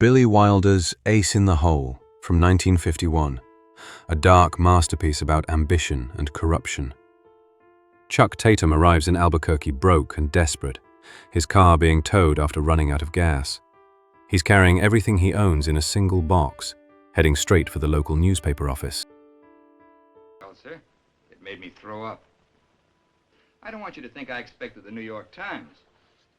Billy Wilder's Ace in the Hole from 1951, a dark masterpiece about ambition and corruption. Chuck Tatum arrives in Albuquerque broke and desperate, his car being towed after running out of gas. He's carrying everything he owns in a single box, heading straight for the local newspaper office. Well, sir, it made me throw up. I don't want you to think I expected the New York Times,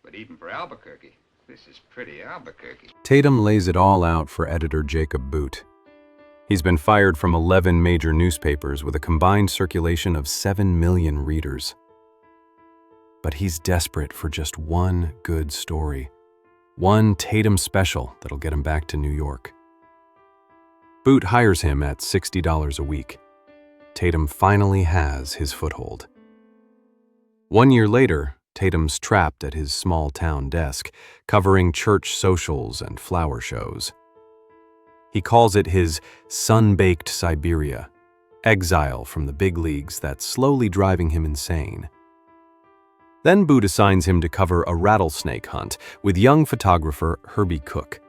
but even for Albuquerque, this is pretty Albuquerque. Tatum lays it all out for editor Jacob Boot. He's been fired from 11 major newspapers with a combined circulation of 7 million readers. But he's desperate for just one good story, one Tatum special that'll get him back to New York. Boot hires him at $60 a week. Tatum finally has his foothold. 1 year later, Tatum's trapped at his small-town desk, covering church socials and flower shows. He calls it his sun-baked Siberia, exile from the big leagues that's slowly driving him insane. Then Boot assigns him to cover a rattlesnake hunt with young photographer Herbie Cook.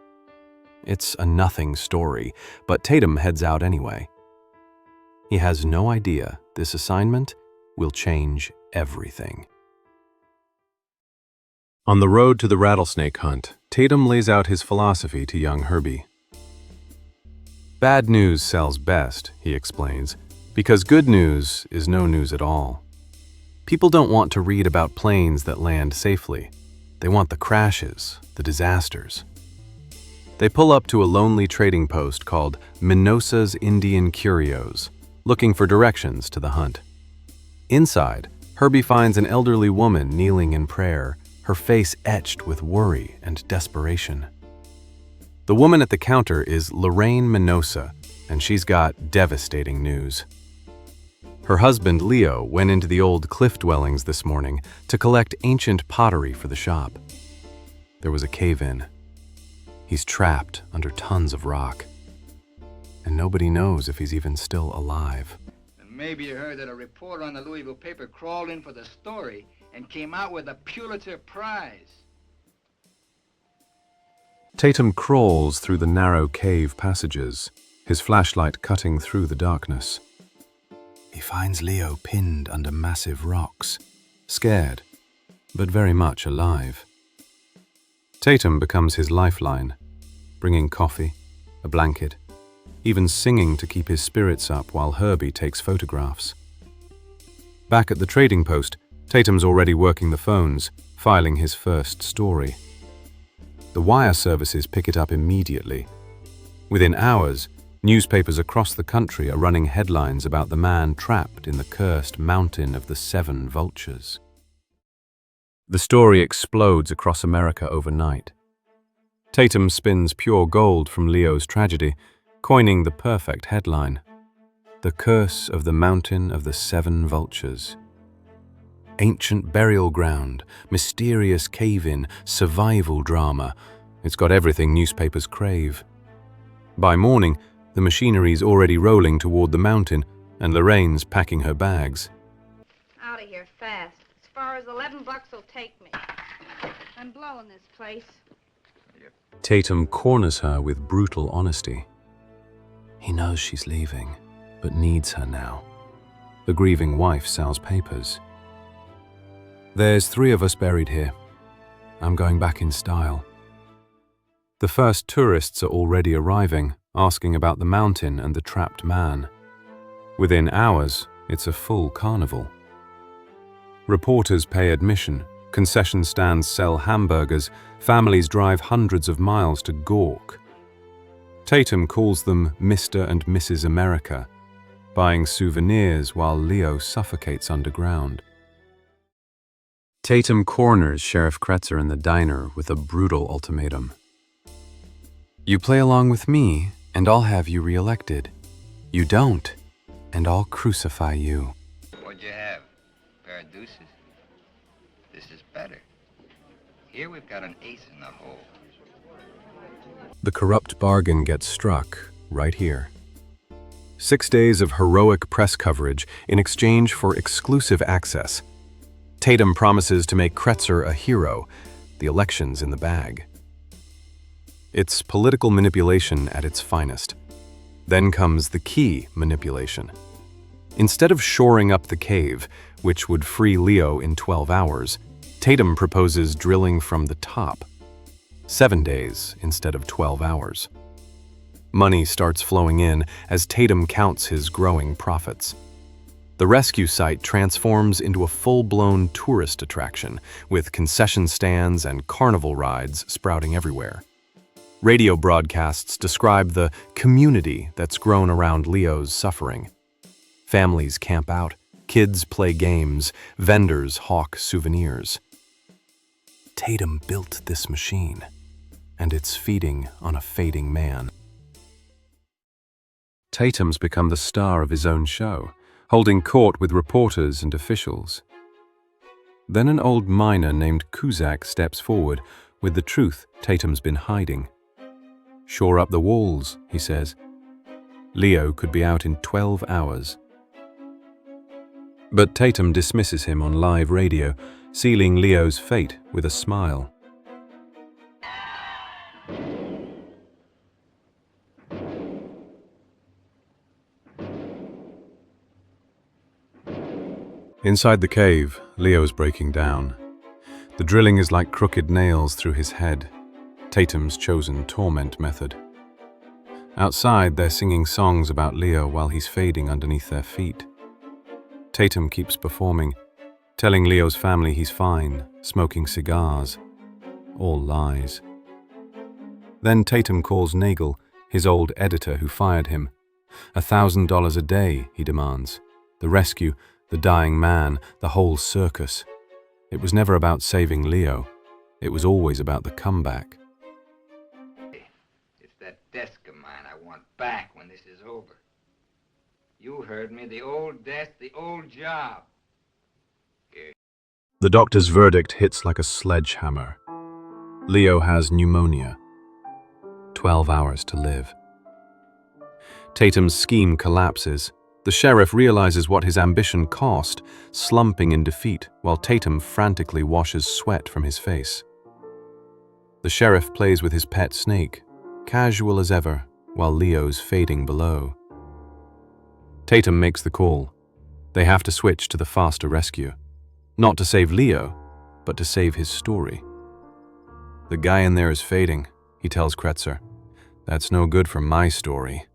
It's a nothing story, but Tatum heads out anyway. He has no idea this assignment will change everything. On the road to the rattlesnake hunt, Tatum lays out his philosophy to young Herbie. Bad news sells best, he explains, because good news is no news at all. People don't want to read about planes that land safely. They want the crashes, the disasters. They pull up to a lonely trading post called Minosa's Indian Curios, looking for directions to the hunt. Inside, Herbie finds an elderly woman kneeling in prayer, her face etched with worry and desperation. The woman at the counter is Lorraine Minosa, and she's got devastating news. Her husband, Leo, went into the old cliff dwellings this morning to collect ancient pottery for the shop. There was a cave-in. He's trapped under tons of rock, and nobody knows if he's even still alive. And maybe you heard that a reporter on the Louisville paper crawled in for the story and came out with a Pulitzer Prize. Tatum crawls through the narrow cave passages, his flashlight cutting through the darkness. He finds Leo pinned under massive rocks, scared, but very much alive. Tatum becomes his lifeline, bringing coffee, a blanket, even singing to keep his spirits up while Herbie takes photographs. Back at the trading post, Tatum's already working the phones, filing his first story. The wire services pick it up immediately. Within hours, newspapers across the country are running headlines about the man trapped in the cursed mountain of the 7 vultures. The story explodes across America overnight. Tatum spins pure gold from Leo's tragedy, coining the perfect headline: The Curse of the Mountain of the 7 Vultures. Ancient burial ground, mysterious cave-in, survival drama. It's got everything newspapers crave. By morning, the machinery's already rolling toward the mountain, and Lorraine's packing her bags. Out of here fast. As far as $11 will take me. I'm blowing this place. Tatum corners her with brutal honesty. He knows she's leaving, but needs her now. The grieving wife sells papers. There's 3 of us buried here. I'm going back in style. The first tourists are already arriving, asking about the mountain and the trapped man. Within hours, it's a full carnival. Reporters pay admission, concession stands sell hamburgers, families drive hundreds of miles to gawk. Tatum calls them Mr. and Mrs. America, buying souvenirs while Leo suffocates underground. Tatum corners Sheriff Kretzer in the diner with a brutal ultimatum. You play along with me, and I'll have you reelected. You don't, and I'll crucify you. What'd you have? A pair of deuces? This is better. Here we've got an ace in the hole. The corrupt bargain gets struck right here. 6 days of heroic press coverage in exchange for exclusive access. Tatum promises to make Kretzer a hero. The election's in the bag. It's political manipulation at its finest. Then comes the key manipulation. Instead of shoring up the cave, which would free Leo in 12 hours, Tatum proposes drilling from the top. 7 days instead of 12 hours. Money starts flowing in as Tatum counts his growing profits. The rescue site transforms into a full-blown tourist attraction, with concession stands and carnival rides sprouting everywhere. Radio broadcasts describe the community that's grown around Leo's suffering. Families camp out, kids play games, vendors hawk souvenirs. Tatum built this machine, and it's feeding on a fading man. Tatum's become the star of his own show, holding court with reporters and officials. Then an old miner named Kuzak steps forward with the truth Tatum's been hiding. "Shore up the walls," he says. Leo could be out in 12 hours. But Tatum dismisses him on live radio, sealing Leo's fate with a smile. Inside the cave, Leo's breaking down. The drilling is like crooked nails through his head, Tatum's chosen torment method. Outside, they're singing songs about Leo while he's fading underneath their feet. Tatum keeps performing, telling Leo's family he's fine, smoking cigars. All lies. Then Tatum calls Nagel, his old editor who fired him. $1,000 a day, he demands. The rescue, the dying man, the whole circus. It was never about saving Leo. It was always about the comeback. It's that desk of mine I want back when this is over. You heard me, the old desk, the old job. Here. The doctor's verdict hits like a sledgehammer. Leo has pneumonia. 12 hours to live. Tatum's scheme collapses. The sheriff realizes what his ambition cost, slumping in defeat while Tatum frantically washes sweat from his face. The sheriff plays with his pet snake, casual as ever, while Leo's fading below. Tatum makes the call. They have to switch to the faster rescue. Not to save Leo, but to save his story. "The guy in there is fading," he tells Kretzer. "That's no good for my story."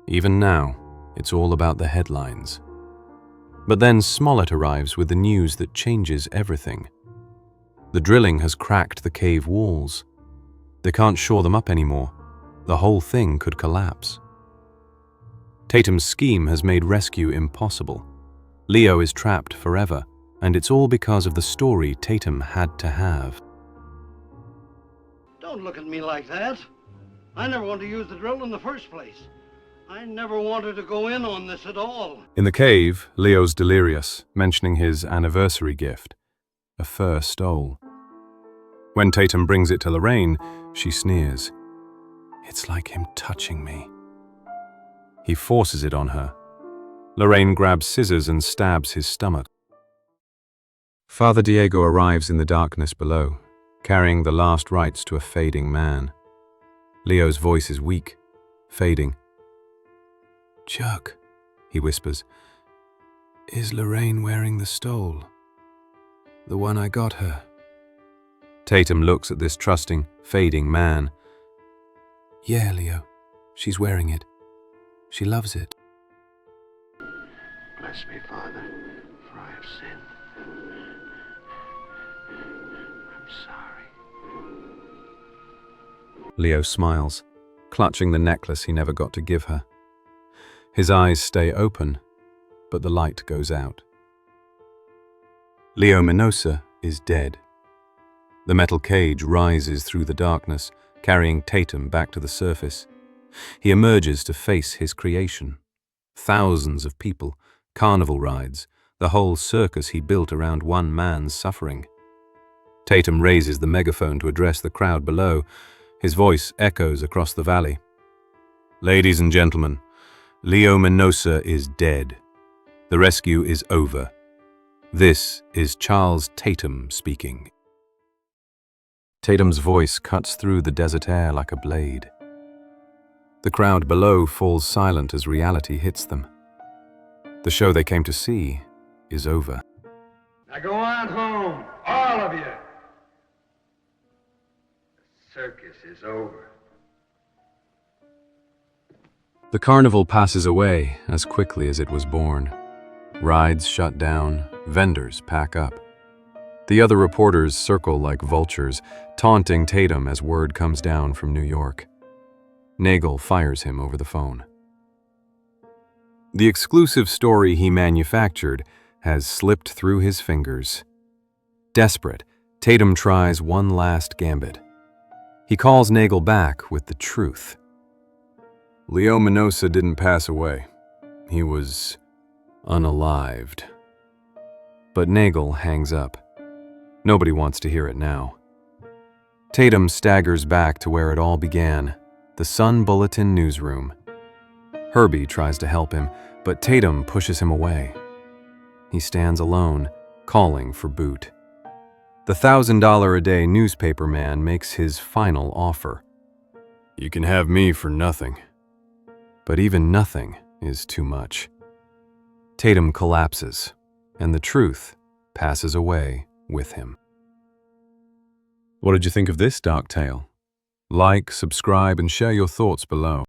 Even now, it's all about the headlines. But then Smollett arrives with the news that changes everything. The drilling has cracked the cave walls. They can't shore them up anymore. The whole thing could collapse. Tatum's scheme has made rescue impossible. Leo is trapped forever, and it's all because of the story Tatum had to have. Don't look at me like that. I never wanted to use the drill in the first place. I never wanted to go in on this at all. In the cave, Leo's delirious, mentioning his anniversary gift, a fur stole. When Tatum brings it to Lorraine, she sneers. "It's like him touching me." He forces it on her. Lorraine grabs scissors and stabs his stomach. Father Diego arrives in the darkness below, carrying the last rites to a fading man. Leo's voice is weak, fading. "Chuck," he whispers, "is Lorraine wearing the stole? The one I got her?" Tatum looks at this trusting, fading man. "Yeah, Leo, she's wearing it. She loves it." Bless me, Father, for I have sinned. I'm sorry. Leo smiles, clutching the necklace he never got to give her. His eyes stay open, but the light goes out. Leo Minosa is dead. The metal cage rises through the darkness, carrying Tatum back to the surface. He emerges to face his creation. Thousands of people, carnival rides, the whole circus he built around one man's suffering. Tatum raises the megaphone to address the crowd below. His voice echoes across the valley. "Ladies and gentlemen, Leo Minosa is dead. The rescue is over. This is Charles Tatum speaking." Tatum's voice cuts through the desert air like a blade. The crowd below falls silent as reality hits them. The show they came to see is over. Now go on home, all of you. The circus is over. The carnival passes away as quickly as it was born. Rides shut down, vendors pack up. The other reporters circle like vultures, taunting Tatum as word comes down from New York. Nagel fires him over the phone. The exclusive story he manufactured has slipped through his fingers. Desperate, Tatum tries one last gambit. He calls Nagel back with the truth. Leo Minosa didn't pass away. He was unalived. But Nagel hangs up. Nobody wants to hear it now. Tatum staggers back to where it all began, the Sun Bulletin newsroom. Herbie tries to help him, but Tatum pushes him away. He stands alone, calling for Boot. The $1,000-a-day newspaper man makes his final offer. You can have me for nothing. But even nothing is too much. Tatum collapses, and the truth passes away with him. What did you think of this dark tale? Like, subscribe, and share your thoughts below.